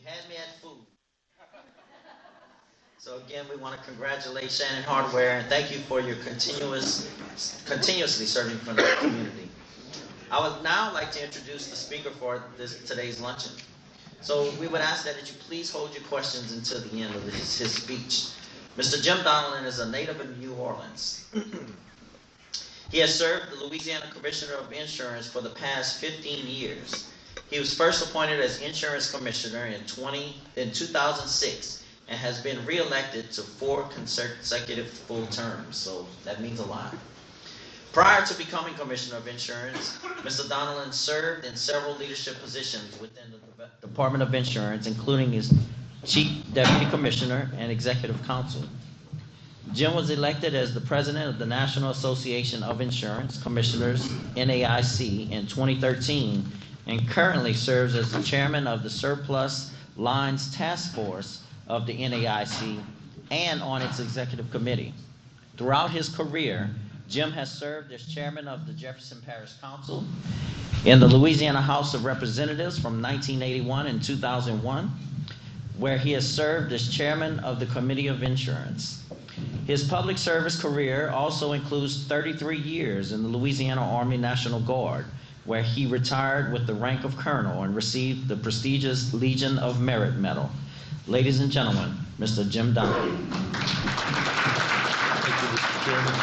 had me at food. So again, we want to congratulate Shannon Hardware and thank you for your continuously serving for the community. I would now like to introduce the speaker for today's luncheon. So we would ask that you please hold your questions until the end of his speech. Mr. Jim Donelon is a native of New Orleans. He has served the Louisiana Commissioner of Insurance for the past 15 years. He was first appointed as Insurance Commissioner in 2006 and has been re-elected to 4 consecutive full terms, so that means a lot. Prior to becoming Commissioner of Insurance, Mr. Donelon served in several leadership positions within the Department of Insurance, including as Chief Deputy Commissioner and Executive Counsel. Jim was elected as the President of the National Association of Insurance Commissioners, NAIC, in 2013, and currently serves as the Chairman of the Surplus Lines Task Force of the NAIC and on its Executive Committee. Throughout his career, Jim has served as Chairman of the Jefferson Parish Council, in the Louisiana House of Representatives from 1981 and 2001, where he has served as Chairman of the Committee of Insurance. His public service career also includes 33 years in the Louisiana Army National Guard, where he retired with the rank of Colonel and received the prestigious Legion of Merit Medal. Ladies and gentlemen, Mr. Jim Donelon. Thank you, Mr. Chairman.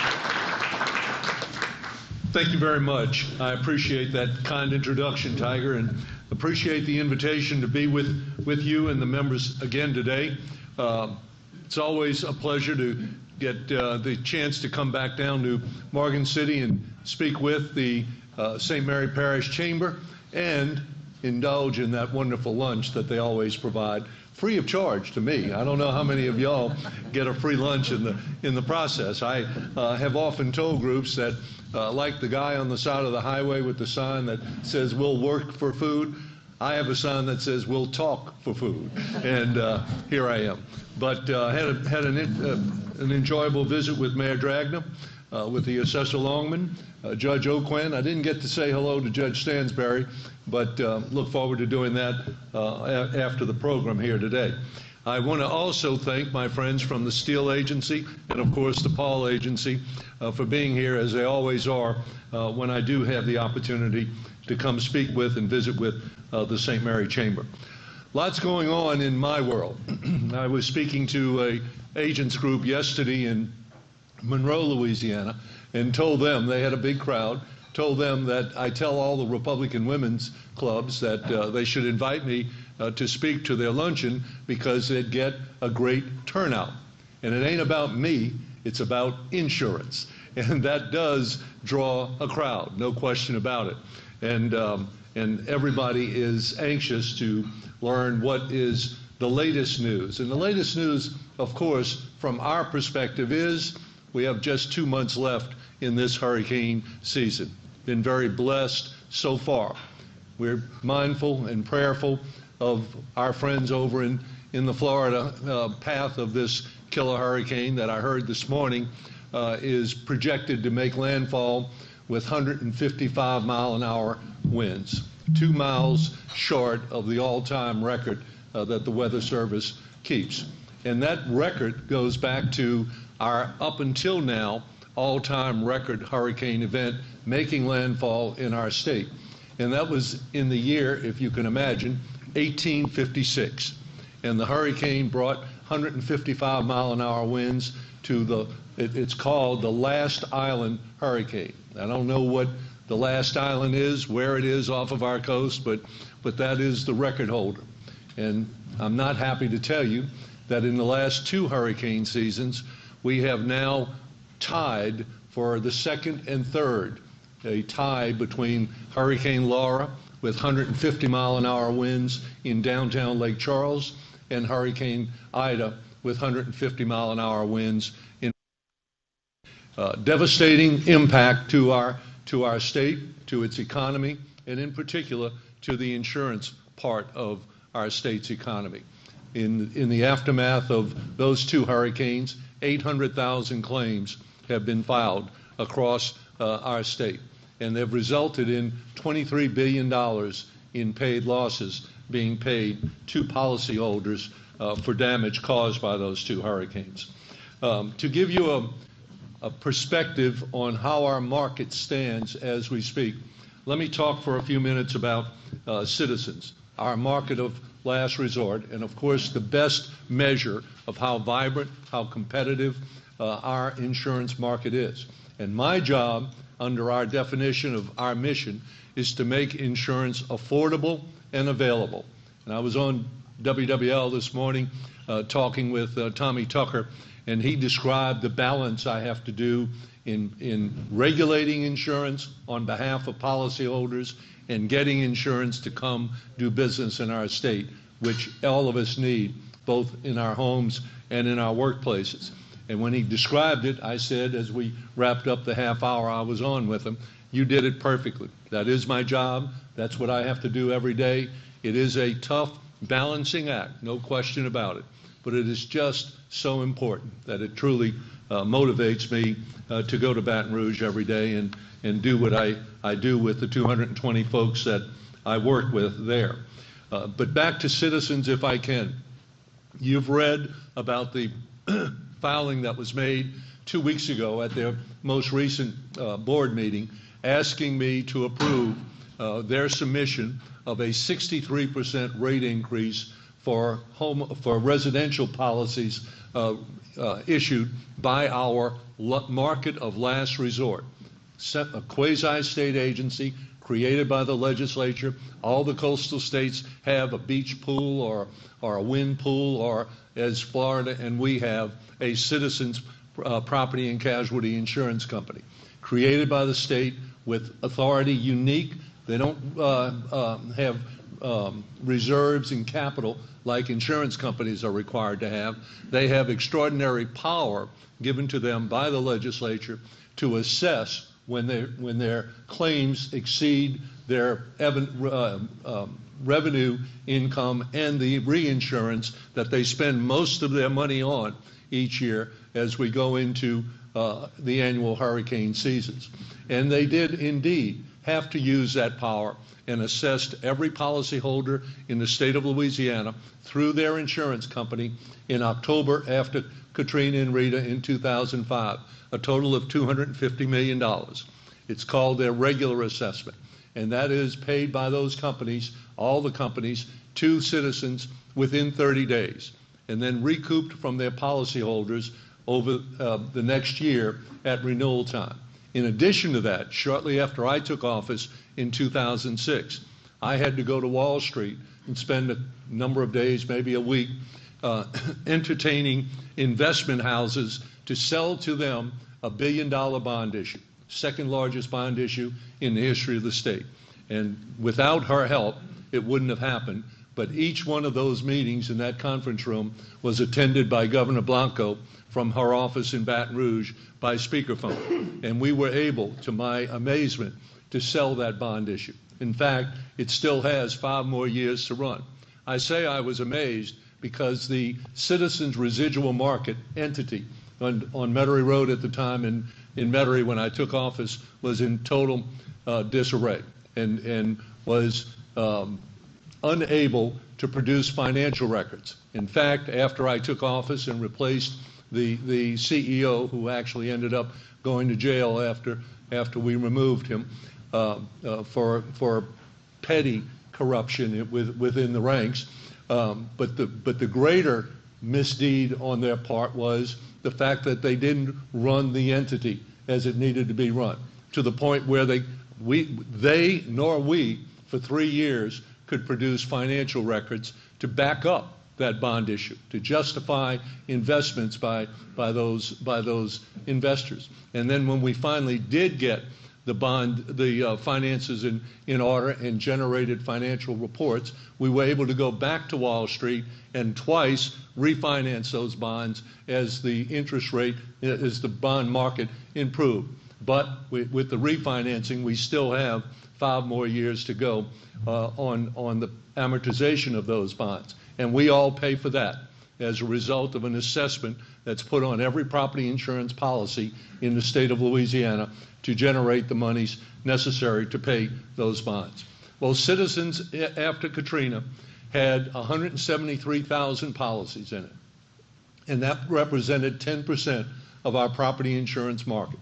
Thank you very much. I appreciate that kind introduction, Tiger, and appreciate the invitation to be with you and the members again today. It's always a pleasure to get the chance to come back down to Morgan City and speak with the St. Mary Parish Chamber and indulge in that wonderful lunch that they always provide, free of charge to me. I don't know how many of y'all get a free lunch in the process. I have often told groups that, like the guy on the side of the highway with the sign that says, "We'll work for food," I have a sign that says, "We'll talk for food," and here I am. But had an enjoyable visit with Mayor Dragna, with the Assessor Longman, Judge O'Quinn. I didn't get to say hello to Judge Stansberry, but look forward to doing that after the program here today. I want to also thank my friends from the Steel Agency and, of course, the Paul Agency for being here, as they always are, when I do have the opportunity to come speak with and visit with the St. Mary Chamber. Lots going on in my world. I was speaking to an agents group yesterday in Monroe, Louisiana, and told them, they had a big crowd, told them that I tell all the Republican women's clubs that they should invite me to speak to their luncheon because they'd get a great turnout. And it ain't about me, it's about insurance. And that does draw a crowd, no question about it. And everybody is anxious to learn what is the latest news. And the latest news, of course, from our perspective is we have just 2 months left in this hurricane season. Been very blessed so far. We're mindful and prayerful of our friends over in the Florida path of this killer hurricane that I heard this morning is projected to make landfall with 155-mile-an-hour winds, 2 miles short of the all-time record that the Weather Service keeps. And that record goes back to our, up until now, all-time record hurricane event making landfall in our state. And that was in the year, if you can imagine, 1856. And the hurricane brought 155-mile-an-hour winds to it's called the Last Island Hurricane. I don't know what the last island is, where it is off of our coast, but that is the record holder. And I'm not happy to tell you that in the last 2 hurricane seasons, we have now tied for the second and third, a tie between Hurricane Laura with 150-mile-an-hour winds in downtown Lake Charles and Hurricane Ida with 150-mile-an-hour winds in devastating impact to our state, to its economy, and in particular to the insurance part of our state's economy. In the aftermath of those 2 hurricanes, 800,000 claims have been filed across our state, and they've resulted in $23 billion in paid losses being paid to policyholders for damage caused by those two hurricanes. To give you a perspective on how our market stands as we speak, let me talk for a few minutes about Citizens, our market of last resort, and of course the best measure of how vibrant, how competitive our insurance market is. And my job, under our definition of our mission, is to make insurance affordable and available. And I was on WWL this morning talking with Tommy Tucker, and he described the balance I have to do in regulating insurance on behalf of policyholders and getting insurance to come do business in our state, which all of us need, both in our homes and in our workplaces. And when he described it, I said, as we wrapped up the half hour I was on with him, you did it perfectly. That is my job. That's what I have to do every day. It is a tough balancing act, no question about it. But it is just so important that it truly motivates me to go to Baton Rouge every day and do what I do with the 220 folks that I work with there. But back to Citizens, if I can. You've read about the filing that was made 2 weeks ago at their most recent board meeting, asking me to approve their submission of a 63% rate increase for residential policies issued by our market of last resort, a quasi-state agency created by the legislature. All the coastal states have a beach pool or a wind pool, or as Florida and we have a Citizens property and casualty insurance company created by the state with authority unique. They don't have reserves and capital like insurance companies are required to have. They have extraordinary power given to them by the legislature to assess when their claims exceed their revenue income and the reinsurance that they spend most of their money on each year as we go into the annual hurricane seasons. And they did indeed have to use that power and assessed every policyholder in the state of Louisiana through their insurance company in October after Katrina and Rita in 2005, a total of $250 million. It's called their regular assessment, and that is paid by those companies, all the companies, to Citizens within 30 days, and then recouped from their policyholders over the next year at renewal time. In addition to that, shortly after I took office in 2006, I had to go to Wall Street and spend a number of days, maybe a week, entertaining investment houses to sell to them a $1 billion bond issue, second largest bond issue in the history of the state. And without her help, it wouldn't have happened. But each one of those meetings in that conference room was attended by Governor Blanco from her office in Baton Rouge by speakerphone. And we were able, to my amazement, to sell that bond issue. In fact, it still has 5 more years to run. I say I was amazed because the Citizens residual market entity on Metairie Road at the time in Metairie when I took office was in total disarray and was unable to produce financial records. In fact, after I took office and replaced the CEO, who actually ended up going to jail after we removed him for petty corruption within the ranks, but the greater misdeed on their part was the fact that they didn't run the entity as it needed to be run, to the point where they nor we for 3 years could produce financial records to back up that bond issue, to justify investments by those investors. And then when we finally did get the finances in order and generated financial reports, we were able to go back to Wall Street and twice refinance those bonds as the interest rate, as the bond market improved. But with the refinancing, we still have 5 more years to go on the amortization of those bonds. And we all pay for that as a result of an assessment that's put on every property insurance policy in the state of Louisiana to generate the monies necessary to pay those bonds. Well, Citizens, after Katrina, had 173,000 policies in it, and that represented 10% of our property insurance market.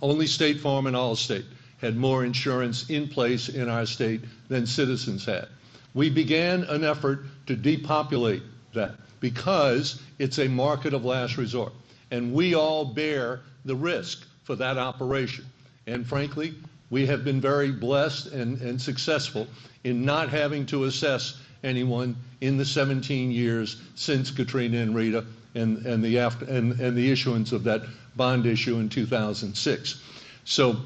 Only State Farm and Allstate had more insurance in place in our state than Citizens had. We began an effort to depopulate that because it's a market of last resort, and we all bear the risk for that operation. And frankly, we have been very blessed and successful in not having to assess anyone in the 17 years since Katrina and Rita and the issuance of that bond issue in 2006. So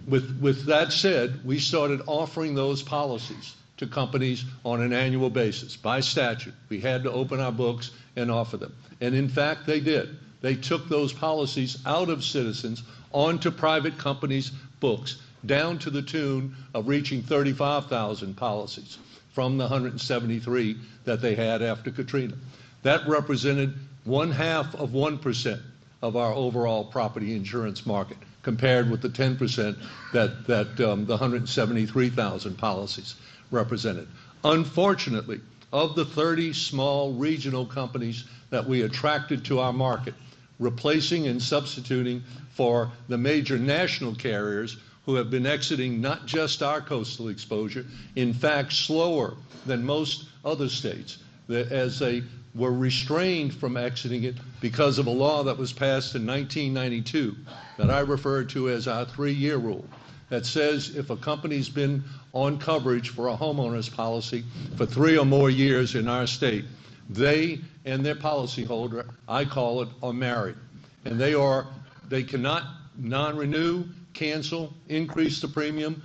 with that said, we started offering those policies to companies on an annual basis. By statute, we had to open our books and offer them. And in fact, they did. They took those policies out of Citizens onto private companies' books, down to the tune of reaching 35,000 policies from the 173 that they had after Katrina. That represented 0.5% of our overall property insurance market, compared with the 10% that the 173,000 policies represented. Unfortunately, of the 30 small regional companies that we attracted to our market, replacing and substituting for the major national carriers who have been exiting not just our coastal exposure, in fact slower than most other states, as they were restrained from exiting it because of a law that was passed in 1992 that I refer to as our 3-year rule, that says if a company's been on coverage for a homeowner's policy for 3 or more years in our state, they and their policyholder, I call it, are married. And they cannot non-renew, cancel, increase the premium,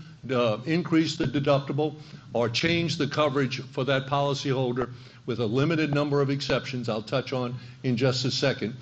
increase the deductible, or change the coverage for that policyholder with a limited number of exceptions I'll touch on in just a second,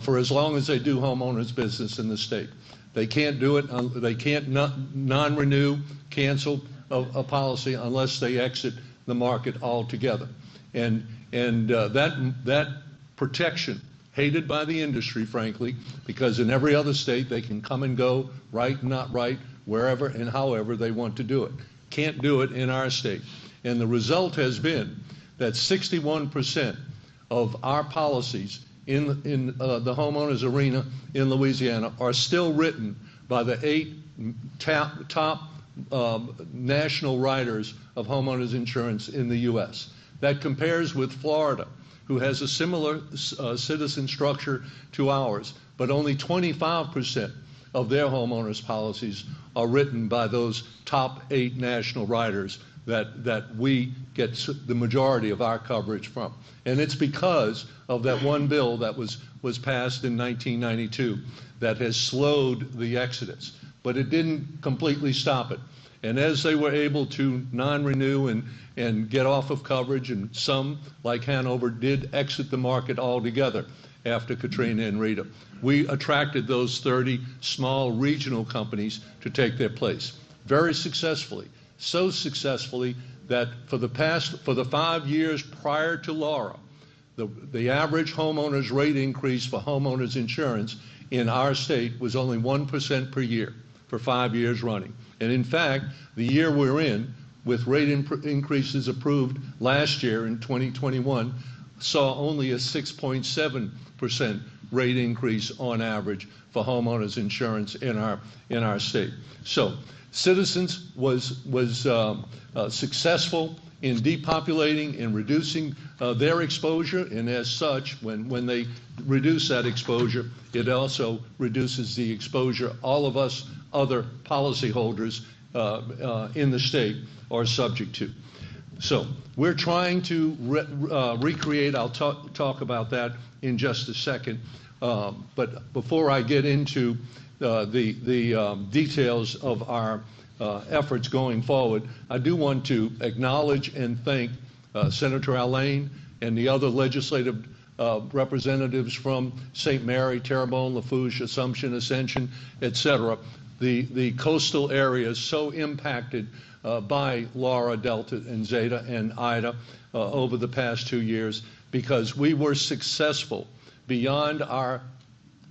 for as long as they do homeowners business in the state. They can't do it, they can't non-renew, cancel a policy unless they exit the market altogether. And that protection, hated by the industry, frankly, because in every other state they can come and go, right and not right, wherever and however they want to do it. Can't do it in our state. And the result has been that 61% of our policies in the homeowners arena in Louisiana are still written by the 8 top national writers of homeowners insurance in the U.S. That compares with Florida, who has a similar citizen structure to ours, but only 25% of their homeowners policies are written by those top 8 national writers that we get the majority of our coverage from. And it's because of that one bill that was passed in 1992 that has slowed the exodus, but it didn't completely stop it. And as they were able to non-renew and get off of coverage, and some, like Hanover, did exit the market altogether after Katrina and Rita, we attracted those 30 small regional companies to take their place very successfully. So successfully that for the 5 years prior to Laura, the average homeowners rate increase for homeowners insurance in our state was only 1% per year for 5 years running. And in fact, the year we're in, with rate increases approved last year in 2021, saw only a 6.7% rate increase on average for homeowners insurance in our state. So Citizens was successful in depopulating and reducing their exposure, and as such, when they reduce that exposure, it also reduces the exposure all of us other policyholders in the state are subject to. So we're trying to recreate, I'll talk about that in just a second, but before I get into the details of our efforts going forward, I do want to acknowledge and thank Senator Allain and the other legislative representatives from St. Mary, Terrebonne, Lafourche, Assumption, Ascension, etc., the coastal areas so impacted by Laura, Delta, and Zeta, and Ida over the past 2 years, because we were successful beyond our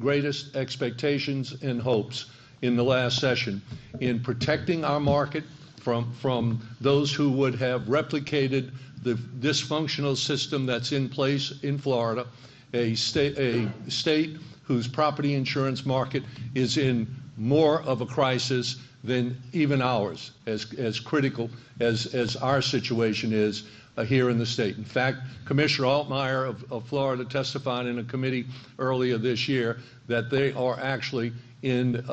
greatest expectations and hopes in the last session in protecting our market from those who would have replicated the dysfunctional system that's in place in Florida, a state whose property insurance market is in more of a crisis than even ours, as critical as our situation is here in the state. In fact, Commissioner Altmaier of Florida testified in a committee earlier this year that they are actually in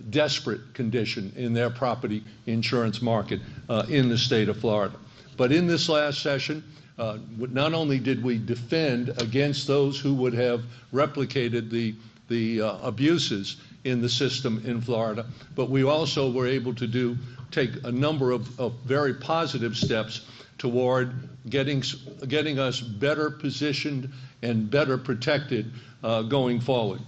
desperate condition in their property insurance market in the state of Florida. But in this last session, not only did we defend against those who would have replicated the abuses in the system in Florida, but we also were able to take a number of very positive steps toward getting us better positioned and better protected going forward.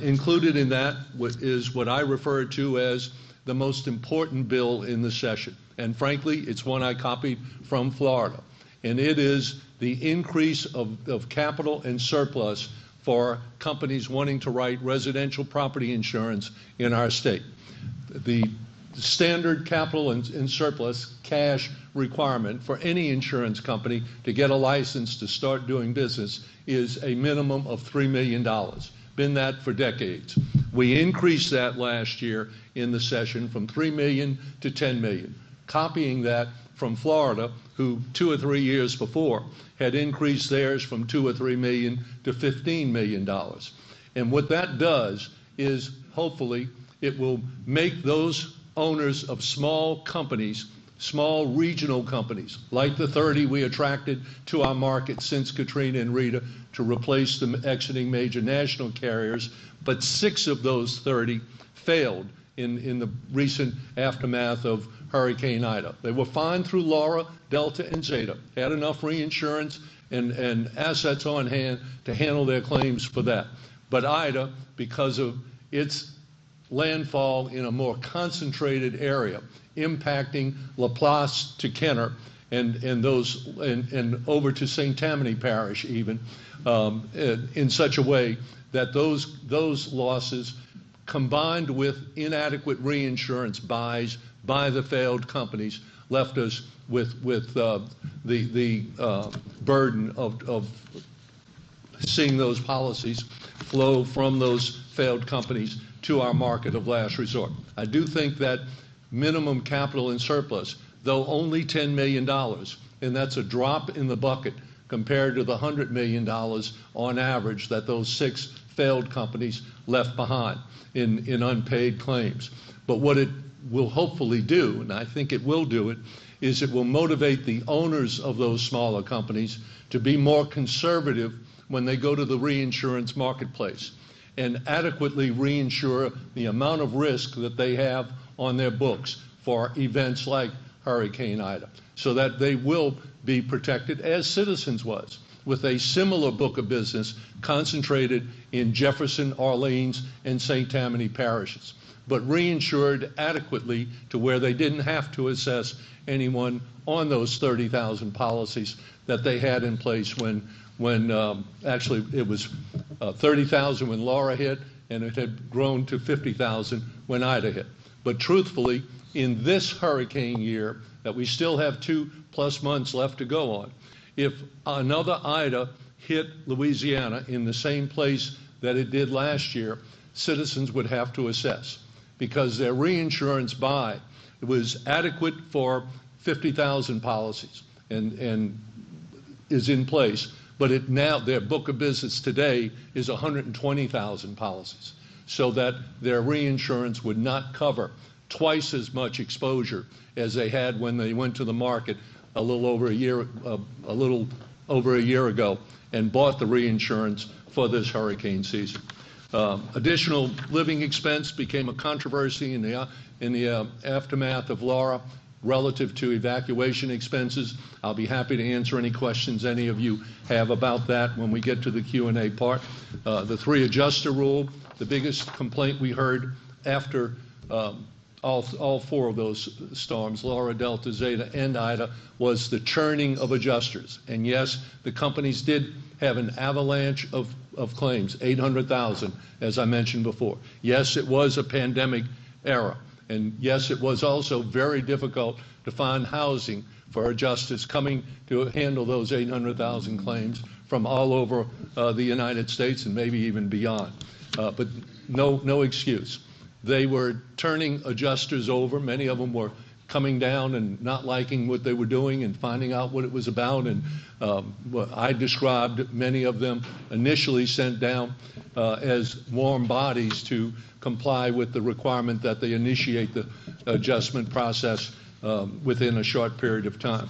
Included in that is what I refer to as the most important bill in the session. And frankly, it's one I copied from Florida. And it is the increase of capital and surplus for companies wanting to write residential property insurance in our state. The standard capital and surplus cash requirement for any insurance company to get a license to start doing business is a minimum of $3 million. Been that for decades. We increased that last year in the session from $3 million to $10 million, copying that from Florida, who 2 or 3 years before had increased theirs from $2 or $3 million to $15 million. And what that does is hopefully it will make those owners of small companies, small regional companies, like the 30 we attracted to our market since Katrina and Rita to replace the exiting major national carriers, but 6 of those 30 failed in the recent aftermath of Hurricane Ida. They were fine through Laura, Delta, and Zeta, had enough reinsurance and assets on hand to handle their claims for that. But Ida, because of its landfall in a more concentrated area, impacting LaPlace to Kenner and over to St. Tammany Parish even, in such a way that those losses, combined with inadequate reinsurance buys by the failed companies, left us with the burden of seeing those policies flow from those failed companies to our market of last resort. I do think that minimum capital and surplus, though only $10 million, and that's a drop in the bucket compared to the $100 million on average that those 6 failed companies left behind in unpaid claims. But what it will hopefully do, and I think it will do it, is it will motivate the owners of those smaller companies to be more conservative when they go to the reinsurance marketplace and adequately reinsure the amount of risk that they have on their books for events like Hurricane Ida, so that they will be protected as Citizens was, with a similar book of business concentrated in Jefferson, Orleans, and St. Tammany parishes, but reinsured adequately to where they didn't have to assess anyone on those 30,000 policies that they had in place when actually it was 30,000 when Laura hit, and it had grown to 50,000 when Ida hit. But truthfully, in this hurricane year that we still have 2+ months left to go on, if another Ida hit Louisiana in the same place that it did last year, Citizens would have to assess, because their reinsurance buy was adequate for 50,000 policies and is in place, but now their book of business today is 120,000 policies, so that their reinsurance would not cover twice as much exposure as they had when they went to the market a little over a year ago and bought the reinsurance for this hurricane season. Additional living expense became a controversy in the aftermath of Laura relative to evacuation expenses. I'll be happy to answer any questions any of you have about that when we get to the Q&A part. The 3 adjuster rule, the biggest complaint we heard after all 4 of those storms, Laura, Delta, Zeta, and Ida, was the churning of adjusters. And yes, the companies did have an avalanche of claims, 800,000, as I mentioned before. Yes, it was a pandemic era, And yes, it was also very difficult to find housing for adjusters coming to handle those 800,000 claims from all over the United States and maybe even beyond. But no excuse. They were turning adjusters over. Many of them were coming down and not liking what they were doing and finding out what it was about. And I described many of them initially sent down as warm bodies to comply with the requirement that they initiate the adjustment process within a short period of time.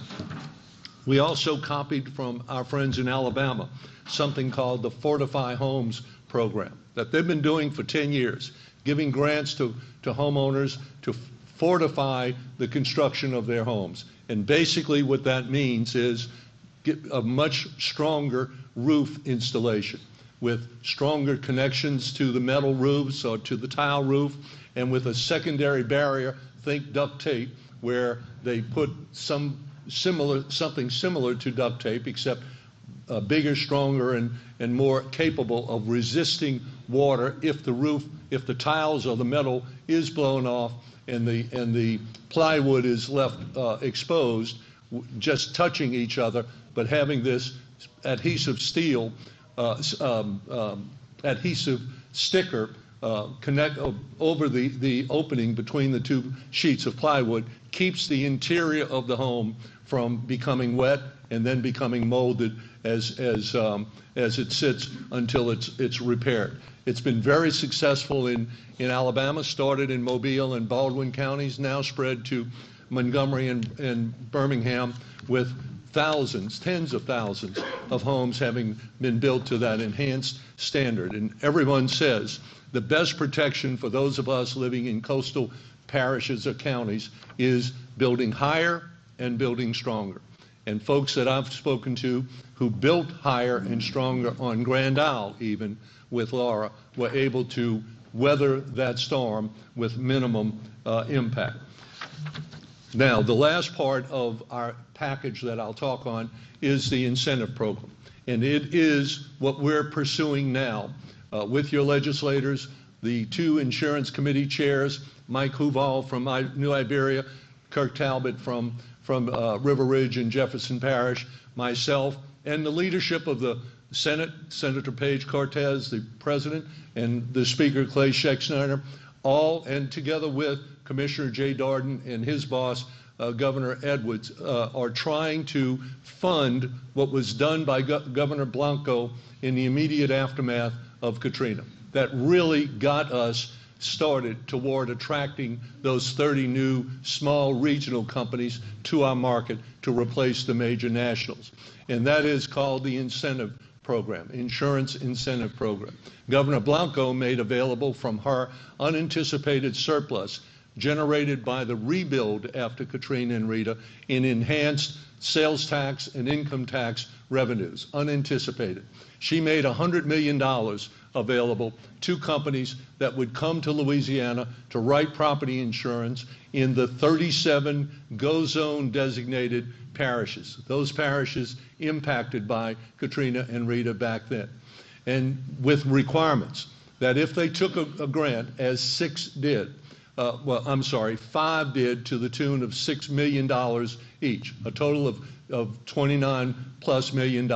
We also copied from our friends in Alabama something called the Fortify Homes program that they've been doing for 10 years, giving grants to homeowners to fortify the construction of their homes. And basically what that means is get a much stronger roof installation with stronger connections to the metal roofs or to the tile roof, and with a secondary barrier, think duct tape, where they put something similar to duct tape, except bigger, stronger, and more capable of resisting water if the tiles or the metal is blown off and the plywood is left exposed, just touching each other, but having this adhesive steel, adhesive sticker connect over the opening between the two sheets of plywood, keeps the interior of the home from becoming wet and then becoming molded as it sits until it's repaired. It's been very successful in Alabama, started in Mobile and Baldwin counties, now spread to Montgomery and Birmingham, with thousands, tens of thousands of homes having been built to that enhanced standard. And everyone says the best protection for those of us living in coastal parishes or counties is building higher and building stronger. And folks that I've spoken to who built higher and stronger on Grand Isle, even with Laura, were able to weather that storm with minimum impact. Now, the last part of our package that I'll talk on is the incentive program. And it is what we're pursuing now with your legislators, the two insurance committee chairs, Mike Huval from New Iberia, Kirk Talbot from River Ridge and Jefferson Parish, myself, and the leadership of the Senate, Senator Paige Cortez, the president, and the Speaker, Clay Schexnayder, all, and together with Commissioner Jay Darden and his boss, Governor Edwards, are trying to fund what was done by Governor Blanco in the immediate aftermath of Katrina. That really got us started toward attracting those 30 new small regional companies to our market to replace the major nationals. And that is called the incentive program, insurance incentive program. Governor Blanco made available from her unanticipated surplus generated by the rebuild after Katrina and Rita in enhanced sales tax and income tax revenues, unanticipated. She made $100 million available to companies that would come to Louisiana to write property insurance in the 37 GO zone designated parishes, those parishes impacted by Katrina and Rita back then, and with requirements that if they took a grant, as 5 did, to the tune of $6 million each, a total of $29+ million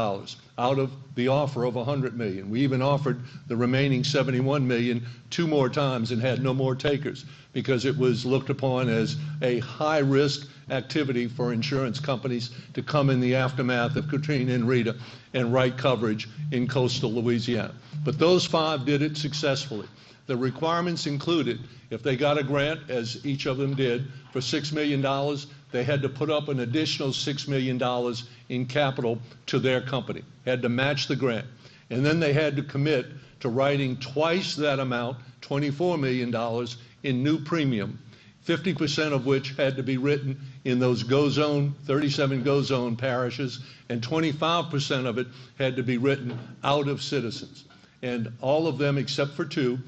out of the offer of $100 million. We even offered the remaining $71 million 2 more times and had no more takers because it was looked upon as a high-risk activity for insurance companies to come in the aftermath of Katrina and Rita and write coverage in coastal Louisiana. But those 5 did it successfully. The requirements included, if they got a grant, as each of them did, for $6 million, they had to put up an additional $6 million in capital to their company, had to match the grant. And then they had to commit to writing twice that amount, $24 million, in new premium, 50% of which had to be written in those GO zone, 37 GO zone parishes, and 25% of it had to be written out of Citizens. And all of them, except for 2,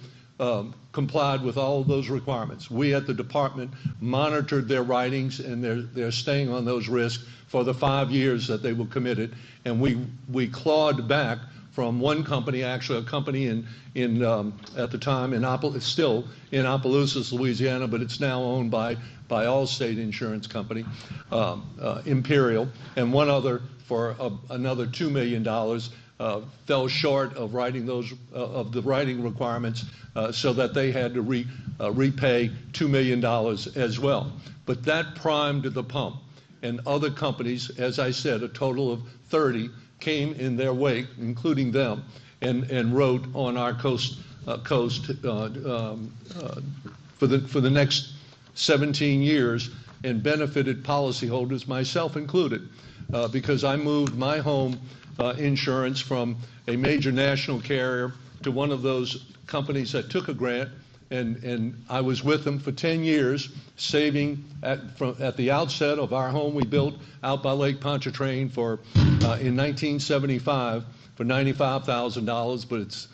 complied with all of those requirements. We at the department monitored their writings, and they're staying on those risks for the 5 years that they were committed, and we clawed back from one company, actually a company at the time still in Opelousas, Louisiana, but it's now owned by Allstate Insurance Company, Imperial, and one other for another $2 million. Fell short of writing the writing requirements, so that they had to repay $2 million as well. But that primed the pump, and other companies, as I said, a total of 30 came in their wake, including them, and wrote on our coast for the next 17 years and benefited policyholders, myself included, because I moved my home insurance from a major national carrier to one of those companies that took a grant, and I was with them for 10 years, saving at the outset of our home we built out by Lake Pontchartrain in 1975 for $95,000, but it's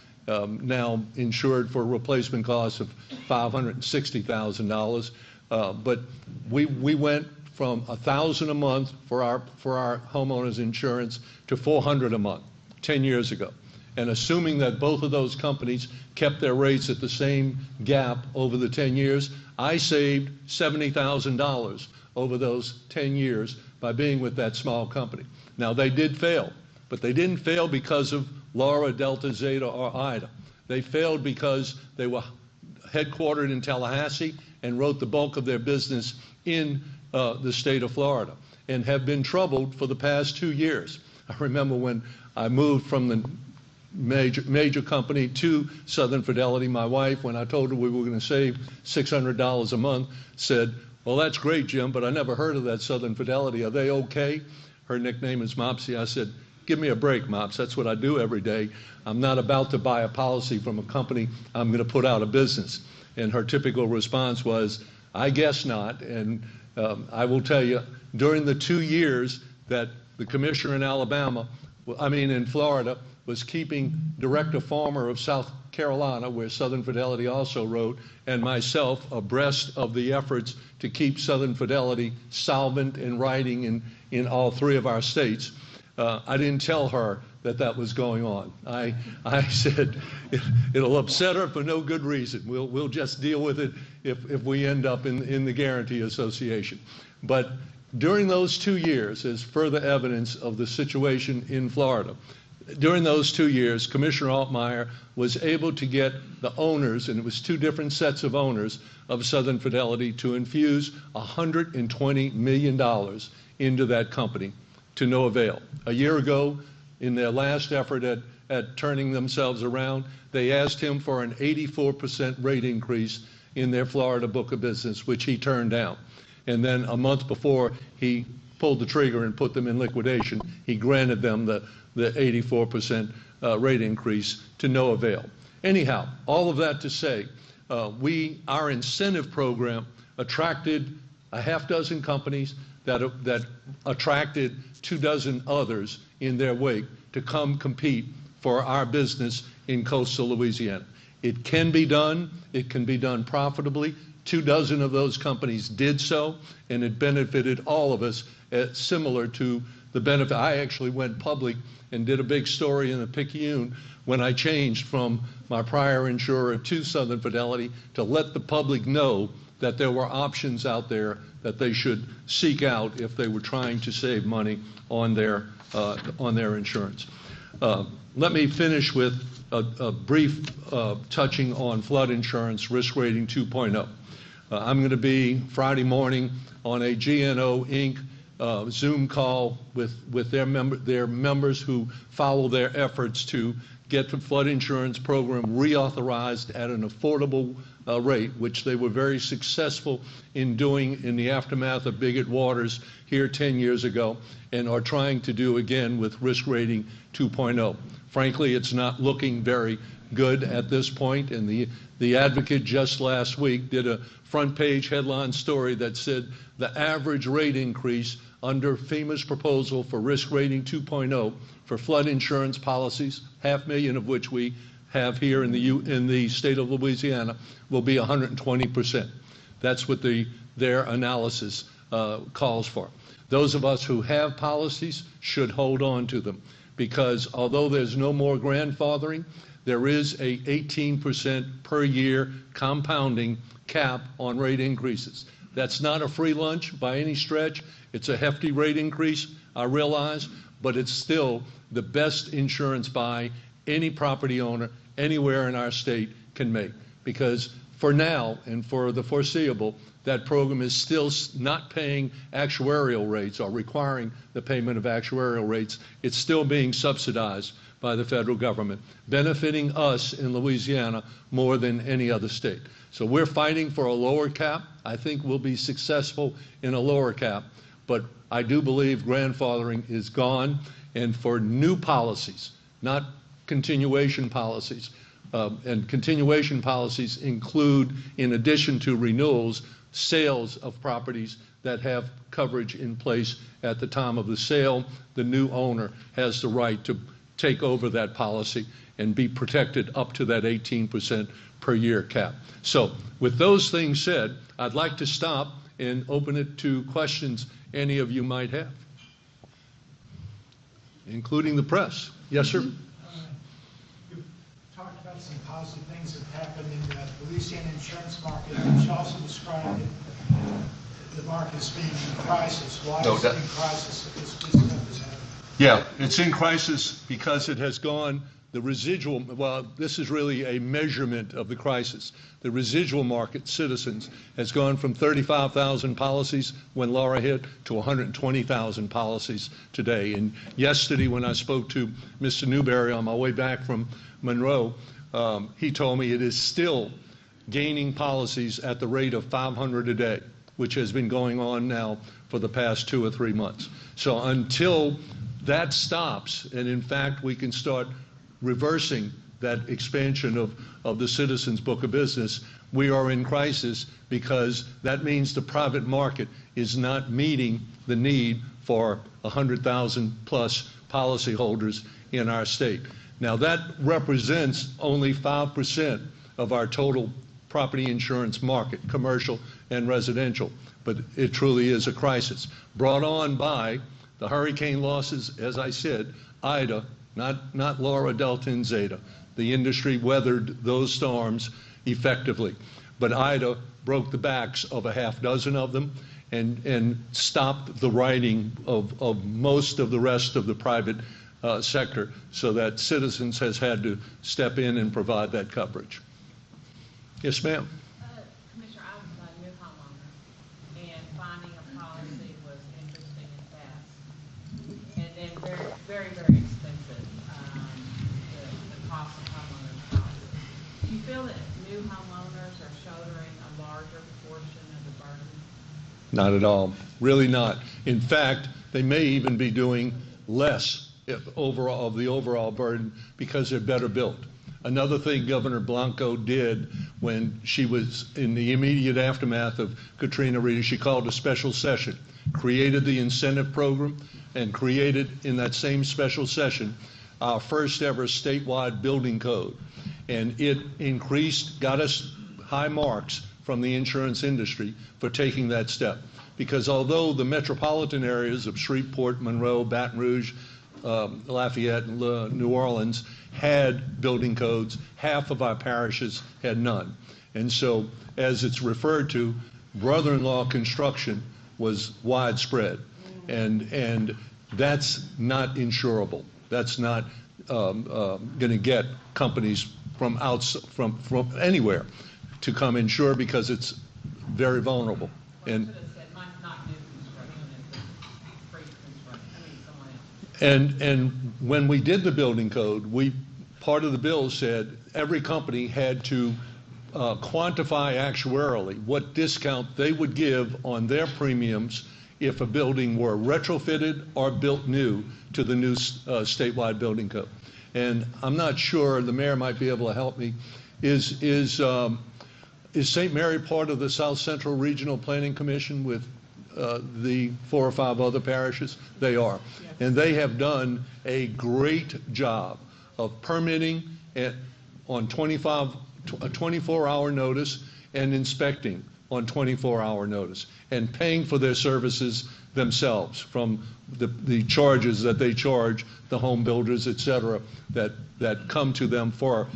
now insured for a replacement cost of $560,000. But we went from $1,000 a month for our homeowners insurance to $400 a month 10 years ago. And assuming that both of those companies kept their rates at the same gap over the 10 years, I saved $70,000 over those 10 years by being with that small company. Now, they did fail, but they didn't fail because of Laura, Delta, Zeta, or Ida. They failed because they were headquartered in Tallahassee and wrote the bulk of their business in the state of Florida, and have been troubled for the past 2 years. I remember when I moved from the major company to Southern Fidelity, my wife, when I told her we were going to save $600 a month, said, "Well, that's great, Jim, but I never heard of that Southern Fidelity. Are they okay?" Her nickname is Mopsy. I said, "Give me a break, Mops. That's what I do every day. I'm not about to buy a policy from a company I'm going to put out of business." And her typical response was, "I guess not." And I will tell you, during the 2 years that the commissioner in Florida, was keeping Director Farmer of South Carolina, where Southern Fidelity also wrote, and myself abreast of the efforts to keep Southern Fidelity solvent in writing in all 3 of our states, I didn't tell her that was going on. I said, it'll upset her for no good reason. We'll just deal with it if we end up in the Guarantee Association. But during those 2 years, as further evidence of the situation in Florida, during those 2 years, Commissioner Altmaier was able to get the owners, and it was 2 different sets of owners of Southern Fidelity, to infuse $120 million into that company to no avail. A year ago, in their last effort at turning themselves around, they asked him for an 84% rate increase in their Florida book of business, which he turned down. And then a month before he pulled the trigger and put them in liquidation, he granted them the 84% rate increase to no avail. Anyhow, all of that to say, our incentive program attracted a half dozen companies that attracted 24 others in their wake to come compete for our business in coastal Louisiana. It can be done. It can be done profitably. 24 of those companies did so, and it benefited all of us, similar to the benefit. I actually went public and did a big story in the Picayune when I changed from my prior insurer to Southern Fidelity to let the public know that there were options out there that they should seek out if they were trying to save money on their insurance. Let me finish with a brief touching on flood insurance risk rating 2.0. I'm going to be Friday morning on a GNO Inc. Zoom call with their members who follow their efforts to get the flood insurance program reauthorized at an affordable rate, which they were very successful in doing in the aftermath of Bigot Waters here 10 years ago, and are trying to do again with risk rating 2.0. Frankly, it's not looking very good at this point, and the Advocate just last week did a front page headline story that said the average rate increase under FEMA's proposal for risk rating 2.0 for flood insurance policies, 500,000 of which we have here in the state of Louisiana, will be 120%. That's what their analysis calls for. Those of us who have policies should hold on to them. because although there's no more grandfathering, there is a 18% per year compounding cap on rate increases. That's not a free lunch by any stretch. It's a hefty rate increase, I realize, but it's still the best insurance buy any property owner anywhere in our state can make. Because for now and for the foreseeable, that program is still not paying actuarial rates or requiring the payment of actuarial rates. It's still being subsidized by the federal government, benefiting us in Louisiana more than any other state. So we're fighting for a lower cap. I think we'll be successful in a lower cap, but I do believe grandfathering is gone, and for new policies, not continuation policies, and continuation policies include, in addition to renewals, sales of properties that have coverage in place at the time of the sale. The new owner has the right to take over that policy and be protected up to that 18% per year cap. So with those things said, I'd like to stop and open it to questions any of you might have, including the press. Yes, sir? You've talked about some positive things that happened in the Louisiana insurance market, but you also described the market's being in crisis. Why is it in crisis if this stuff is happening? Yeah, it's in crisis because it has gone, the residual, well, this is really a measurement of the crisis. The residual market, Citizens, has gone from 35,000 policies when Laura hit to 120,000 policies today. And yesterday when I spoke to Mr. Newberry on my way back from Monroe, he told me it is still gaining policies at the rate of 500 a day, which has been going on now for the past 2 or 3 months. So until that stops, and in fact we can start reversing that expansion of the Citizens book of business, we are in crisis, because that means the private market is not meeting the need for 100,000 plus policyholders in our state. Now that represents only 5% of our total property insurance market, commercial and residential, but it truly is a crisis brought on by the hurricane losses, as I said, Ida, not Laura, Delta, and Zeta. The industry weathered those storms effectively, but Ida broke the backs of a half dozen of them and stopped the writing of most of the rest of the private sector, so that Citizens has had to step in and provide that coverage. Yes, ma'am. Commissioner, I was a new homeowner, and finding a policy was interesting and fast, and then very, very, very expensive, the cost of homeowners policy. Do you feel that new homeowners are shouldering a larger portion of the burden? Not at all. Really not. In fact, they may even be doing less of the overall burden because they're better built. Another thing Governor Blanco did when she was in the immediate aftermath of Katrina Rita, she called a special session, created the incentive program, and created in that same special session our first ever statewide building code. And it increased, got us high marks from the insurance industry for taking that step. Because although the metropolitan areas of Shreveport, Monroe, Baton Rouge, Lafayette, and New Orleans had building codes, half of our parishes had none. And so, as it's referred to, brother-in-law construction was widespread, and that's not insurable. That's not going to get companies from anywhere to come insure, because it's very vulnerable. And when we did the building code, part of the bill said every company had to quantify actuarially what discount they would give on their premiums if a building were retrofitted or built new to the new statewide building code. And I'm not sure, the mayor might be able to help me, is St. Mary part of the South Central Regional Planning Commission with the 4 or 5 other parishes? They are. And they have done a great job of permitting on a 24-hour notice and inspecting on 24-hour notice and paying for their services themselves from the charges that they charge the home builders, et cetera, that come to them for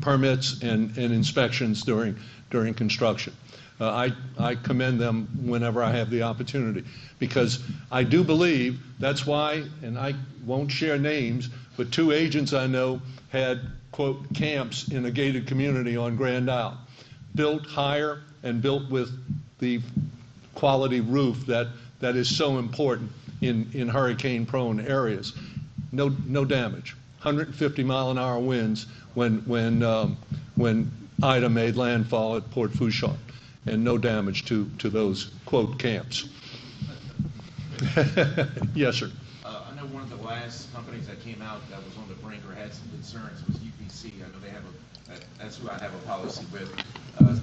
permits and inspections during construction. I commend them whenever I have the opportunity, because I do believe that's why, and I won't share names, but 2 agents I know had, quote, camps in a gated community on Grand Isle, built higher and built with the quality roof that is so important in hurricane-prone areas. No damage. 150-mile-an-hour winds when Ida made landfall at Port Fourchon, and no damage to those, quote, camps. Yes, sir. I know one of the last companies that came out that was on the brink or had some concerns was UPC. I know they have that's who I have a policy with.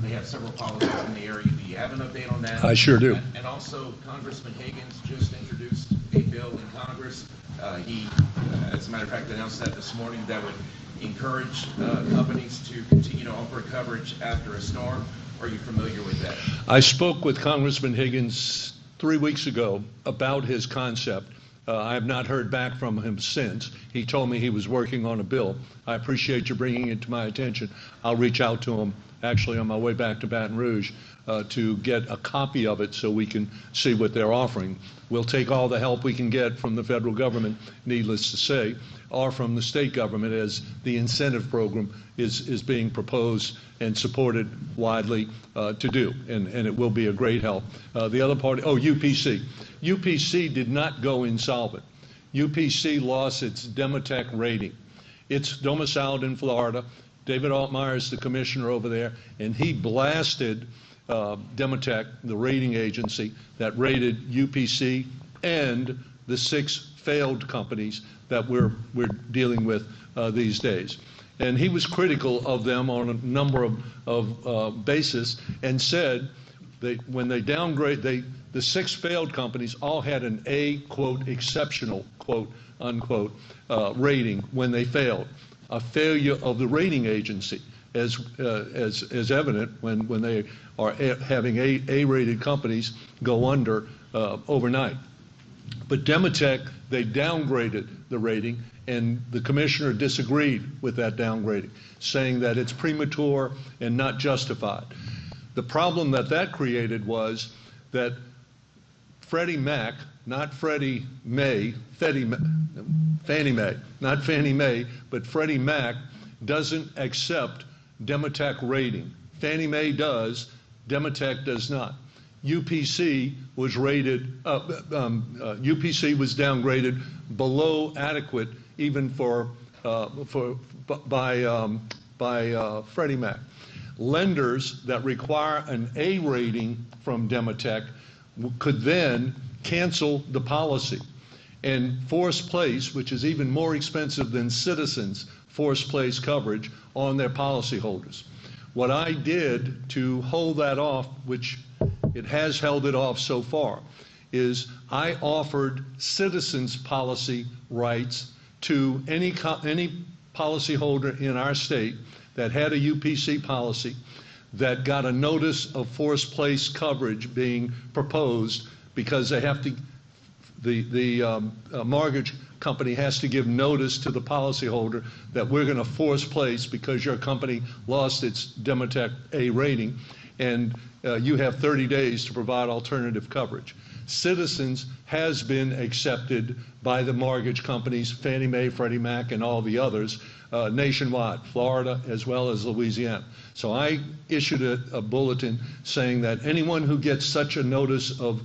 They have several policies in the area. Do you have an update on that? I sure do. And also, Congressman Higgins just introduced a bill in Congress. He, as a matter of fact, announced that this morning that would encourage companies to continue to offer coverage after a storm. Are you familiar with that? I spoke with Congressman Higgins 3 weeks ago about his concept. I have not heard back from him since. He told me he was working on a bill. I appreciate you bringing it to my attention. I'll reach out to him, actually, on my way back to Baton Rouge to get a copy of it so we can see what they're offering. We'll take all the help we can get from the federal government, needless to say, or from the state government, as the incentive program is being proposed and supported widely to do, and it will be a great help. The other party, UPC. UPC did not go insolvent. UPC lost its Demotech rating. It's domiciled in Florida. David Altmaier is the commissioner over there, and he blasted Demotech, the rating agency that rated UPC and the 6 failed companies that we're dealing with these days. And he was critical of them on a number of bases, and said that when they downgrade, the 6 failed companies all had an A, quote, exceptional, quote, unquote, rating when they failed. A failure of the rating agency, as evident when they are having A-rated companies go under overnight. But Demotech, they downgraded the rating, and the commissioner disagreed with that downgrading, saying that it's premature and not justified. The problem that created was that Freddie Mac, not Freddie Mae, Fannie Mae, not Fannie Mae, but Freddie Mac doesn't accept Demotech rating. Fannie Mae does, Demotech does not. UPC was rated, UPC was downgraded below adequate even by Freddie Mac. Lenders that require an A rating from Demotech could then cancel the policy and force place, which is even more expensive than Citizens, force place coverage on their policyholders. What I did to hold that off, which it has held it off so far, is I offered Citizens policy rights to any policyholder in our state that had a UPC policy that got a notice of forced place coverage being proposed, because they have to, the mortgage company has to give notice to the policyholder that we're going to force place because your company lost its Demotech A rating, and you have 30 days to provide alternative coverage. Citizens has been accepted by the mortgage companies, Fannie Mae, Freddie Mac, and all the others, nationwide, Florida as well as Louisiana. So I issued a bulletin saying that anyone who gets such a notice of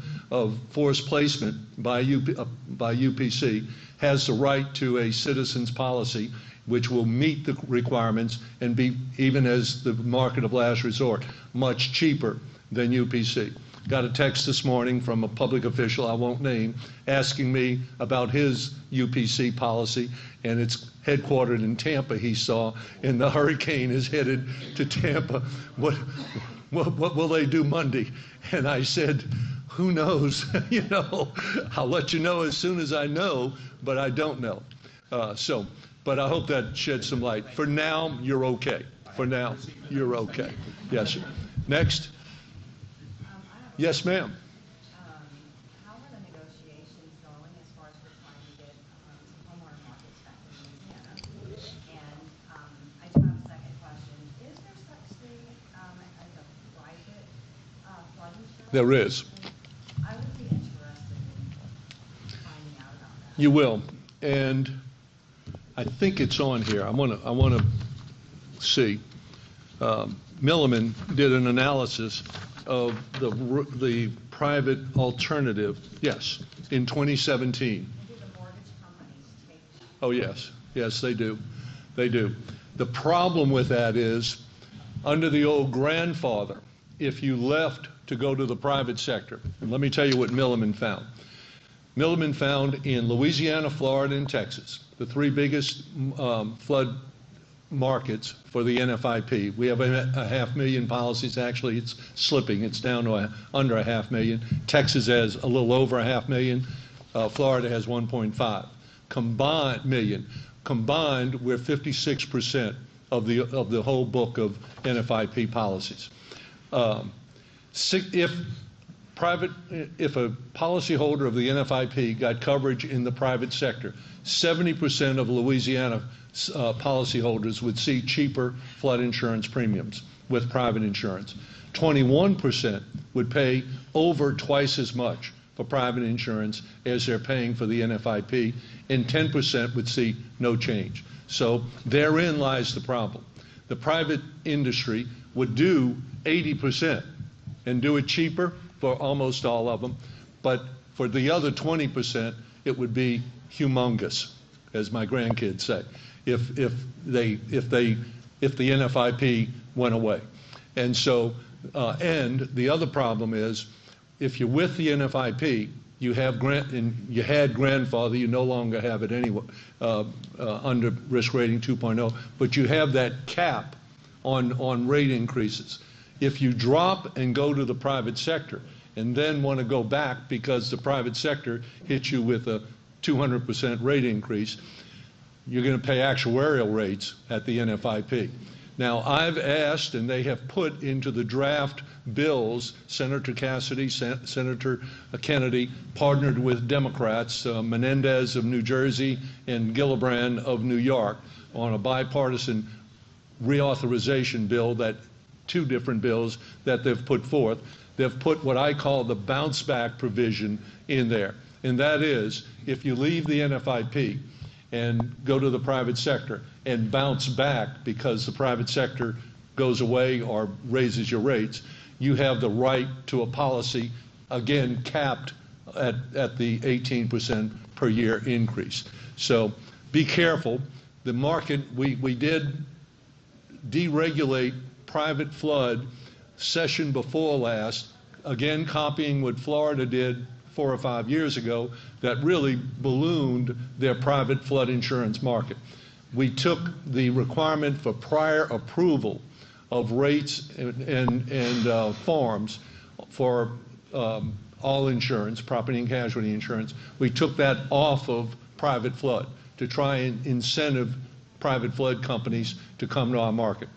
forced placement by UPC has the right to a Citizens policy, which will meet the requirements and be, even as the market of last resort, much cheaper than UPC. Got a text this morning from a public official I won't name asking me about his UPC policy, and it's headquartered in Tampa, he saw, and the hurricane is headed to Tampa. What will they do Monday? And I said, who knows? You know, I'll let you know as soon as I know, but I don't know. But I hope that sheds some light. For now, you're okay. For now, you're okay. Yes, sir. Next. Yes, ma'am. How are the negotiations going as far as we're trying to get homeowner markets back in Louisiana? And I do have a second question. Is there such thing as a private flood insurance? There is. I would be interested in finding out about that. You will. And I think it's on here. I want to see. Milliman did an analysis of the private alternative, yes, in 2017. And do the mortgage companies take? Oh, yes. Yes, they do. They do. The problem with that is, under the old grandfather, if you left to go to the private sector, and let me tell you what Milliman found. Milliman found in Louisiana, Florida, and Texas, the three biggest flood markets for the NFIP. We have a 500,000 policies. Actually, it's slipping. It's down to under 500,000. Texas has a little over 500,000. Florida has 1.5 million. Combined, we're 56% of the whole book of NFIP policies. If a policyholder of the NFIP got coverage in the private sector, 70% of Louisiana policyholders would see cheaper flood insurance premiums with private insurance. 21% would pay over twice as much for private insurance as they're paying for the NFIP, and 10% would see no change. So therein lies the problem. The private industry would do 80% and do it cheaper for almost all of them, but for the other 20%, it would be humongous, as my grandkids say, if the NFIP went away. And so, and the other problem is, if you're with the NFIP, you had grandfather, you no longer have it anyway under risk rating 2.0, but you have that cap on rate increases. If you drop and go to the private sector and then want to go back because the private sector hits you with a 200% rate increase, you're going to pay actuarial rates at the NFIP. Now, I've asked, and they have put into the draft bills, Senator Cassidy, Senator Kennedy, partnered with Democrats, Menendez of New Jersey and Gillibrand of New York, on a bipartisan reauthorization bill, that two different bills that they've put forth. They've put what I call the bounce back provision in there. And that is, if you leave the NFIP and go to the private sector and bounce back because the private sector goes away or raises your rates, you have the right to a policy, again, capped at the 18% per year increase. So be careful. The market, we did deregulate private flood session before last, again copying what Florida did 4 or 5 years ago, that really ballooned their private flood insurance market. We took the requirement for prior approval of rates and forms for all insurance, property and casualty insurance. We took that off of private flood to try and incentive private flood companies to come to our market,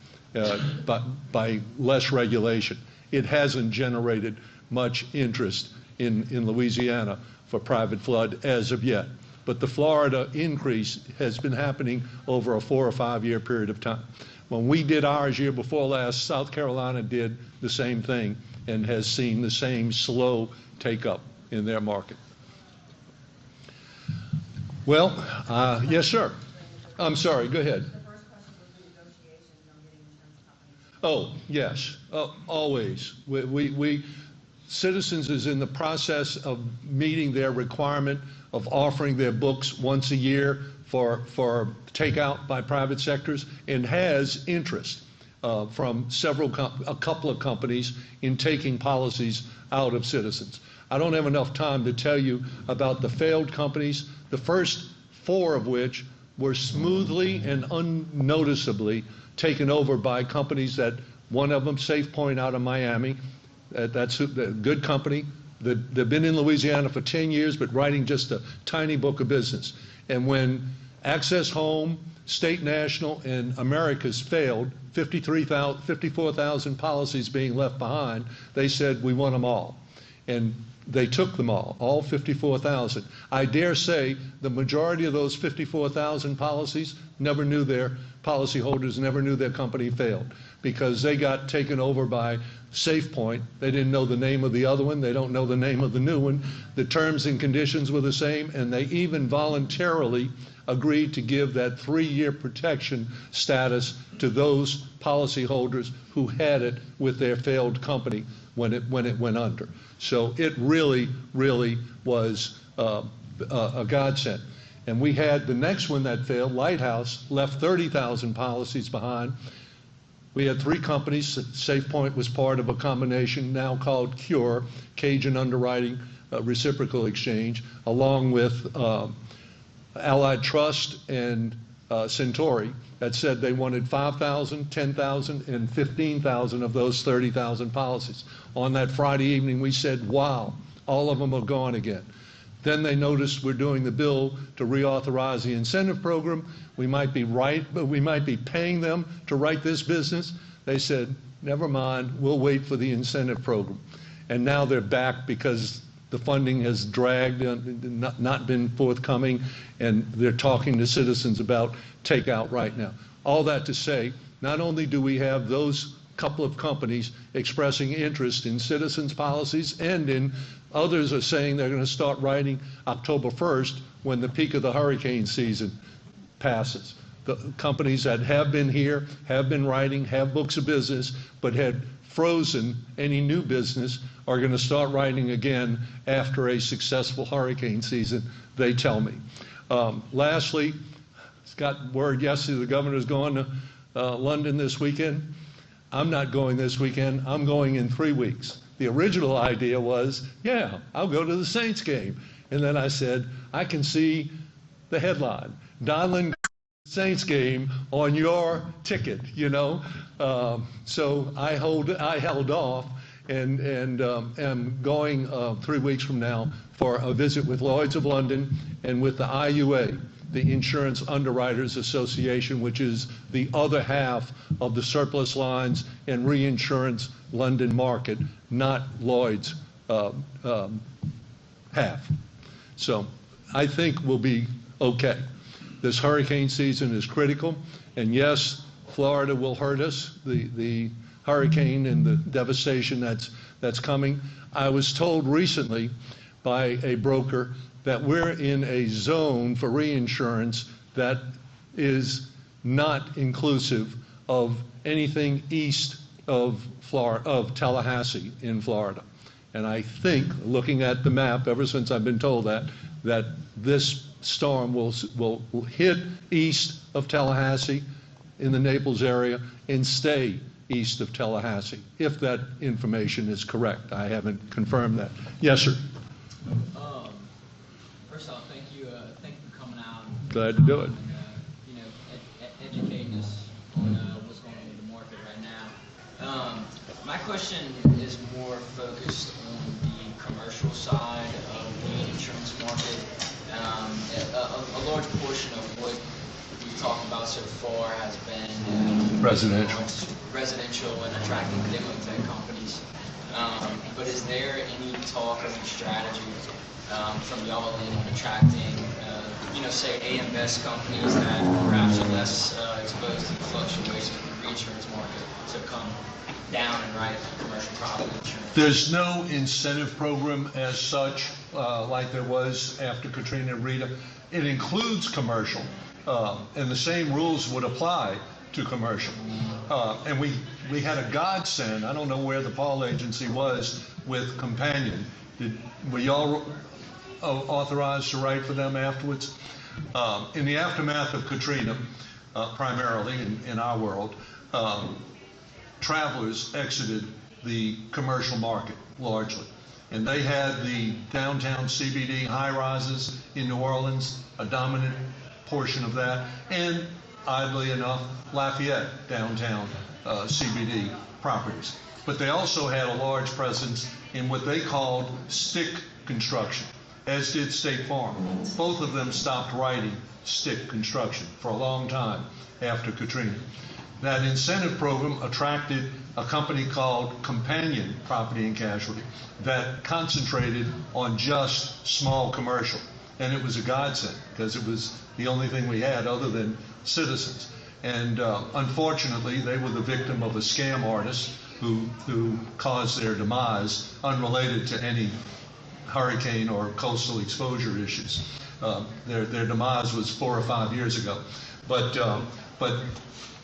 but by less regulation. It hasn't generated much interest in Louisiana for private flood as of yet. But the Florida increase has been happening over a 4 or 5 year period of time. When we did ours year before last, South Carolina did the same thing and has seen the same slow take-up in their market. Well, yes, sir. I'm sorry, go ahead. The first question was the negotiations on getting insurance companies. Oh, yes, always. Citizens is in the process of meeting their requirement of offering their books once a year for takeout by private sectors, and has interest from a couple of companies in taking policies out of Citizens. I don't have enough time to tell you about the failed companies, the first 4 of which were smoothly and unnoticeably taken over by companies that, one of them, Safe Point out of Miami, that's a good company. They've been in Louisiana for 10 years, but writing just a tiny book of business. And when Access Home, State National, and America's failed, 54,000 policies being left behind, they said, we want them all. And they took them all 54,000. I dare say the majority of those 54,000 policies policyholders never knew their company failed, because they got taken over by SafePoint. They didn't know the name of the other one. They don't know the name of the new one. The terms and conditions were the same, and they even voluntarily agreed to give that 3-year protection status to those policyholders who had it with their failed company when it went under. So it really, really was a godsend. And we had the next one that failed, Lighthouse, left 30,000 policies behind. We had 3 companies. SafePoint was part of a combination now called CURE, Cajun Underwriting Reciprocal Exchange, along with Allied Trust and Centauri, that said they wanted 5,000, 10,000, and 15,000 of those 30,000 policies. On that Friday evening, we said, wow, all of them are gone again. Then they noticed we're doing the bill to reauthorize the incentive program. We might be paying them to write this business. They said, never mind, we'll wait for the incentive program. And now they're back because the funding has dragged and not been forthcoming, and they're talking to citizens about takeout right now. All that to say, not only do we have those couple of companies expressing interest in citizens' policies, and in others are saying they're going to start writing October 1st when the peak of the hurricane season passes. The companies that have been here, have been writing, have books of business, but had frozen any new business are going to start writing again after a successful hurricane season, they tell me. Lastly, got word yesterday the governor's going to London this weekend. I'm not going this weekend. I'm going in 3 weeks. The original idea was, yeah, I'll go to the Saints game. And then I said, I can see the headline, Donelon Saints game on your ticket, you know. So I held off and am going 3 weeks from now for a visit with Lloyd's of London and with the IUA, the Insurance Underwriters Association, which is the other half of the surplus lines and reinsurance London market, not Lloyd's half. So I think we'll be okay. This hurricane season is critical, and yes, Florida will hurt us, the hurricane and the devastation that's coming. I was told recently by a broker that we're in a zone for reinsurance that is not inclusive of anything east of Tallahassee in Florida. And I think, looking at the map, ever since I've been told that this storm will hit east of Tallahassee in the Naples area and stay east of Tallahassee, if that information is correct. I haven't confirmed that. Yes, sir. First off, thank you for coming out. Glad to do it. And, educating us on what's going on in the market right now. My question is more focused on the commercial side of the insurance market. A large portion of what we've talked about so far has been residential and attracting demo tech companies. But is there any talk or any strategy from y'all in attracting, say AM Best companies that perhaps are less exposed to the fluctuations of the reinsurance market to come down and write commercial property insurance? There's no incentive program as such like there was after Katrina and Rita. It includes commercial, and the same rules would apply to commercial. And we had a godsend. I don't know where the Paul agency was with Companion. Were y'all authorized to write for them afterwards? In the aftermath of Katrina, primarily in our world, Travelers exited the commercial market largely. And they had the downtown CBD high-rises in New Orleans, a dominant portion of that, and oddly enough, Lafayette downtown CBD properties. But they also had a large presence in what they called stick construction, as did State Farm. Both of them stopped writing stick construction for a long time after Katrina. That incentive program attracted a company called Companion Property and Casualty that concentrated on just small commercial. And it was a godsend because it was the only thing we had other than Citizens. And unfortunately, they were the victim of a scam artist who caused their demise unrelated to any hurricane or coastal exposure issues. Their demise was 4 or 5 years ago. But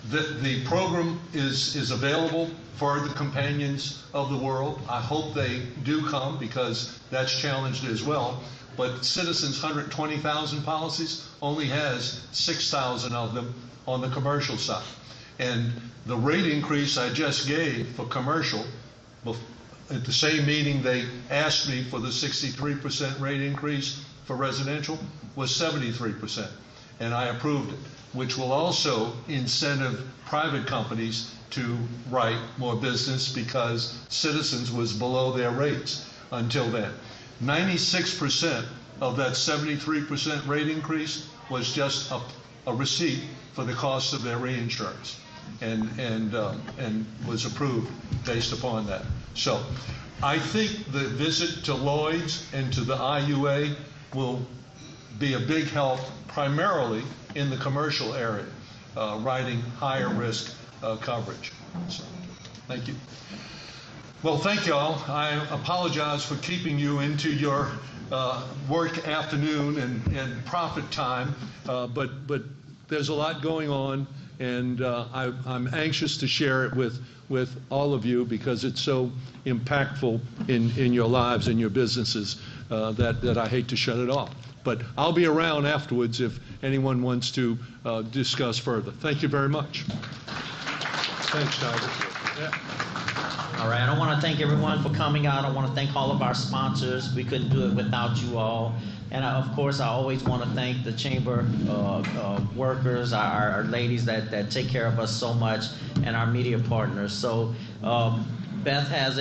the program is available for the companions of the world. I hope they do come because that's challenged as well. But Citizens' 120,000 policies only has 6,000 of them on the commercial side. And the rate increase I just gave for commercial, at the same meeting they asked me for the 63% rate increase for residential, was 73%. And I approved it, which will also incentive private companies to write more business because Citizens was below their rates until then. 96% of that 73% rate increase was just a receipt for the cost of their reinsurance, and was approved based upon that. So I think the visit to Lloyd's and to the IUA will be a big help, primarily in the commercial area, writing higher risk coverage. So, thank you. Well, thank you all. I apologize for keeping you into your work afternoon and profit time, but there's a lot going on, and I'm anxious to share it with all of you because it's so impactful in your lives and your businesses that I hate to shut it off. But I'll be around afterwards if anyone wants to discuss further. Thank you very much. Thanks, Tiger. Yeah. All right, I want to thank everyone for coming out. I want to thank all of our sponsors. We couldn't do it without you all. And of course, I always want to thank the chamber workers, our ladies that take care of us so much, and our media partners. So Beth has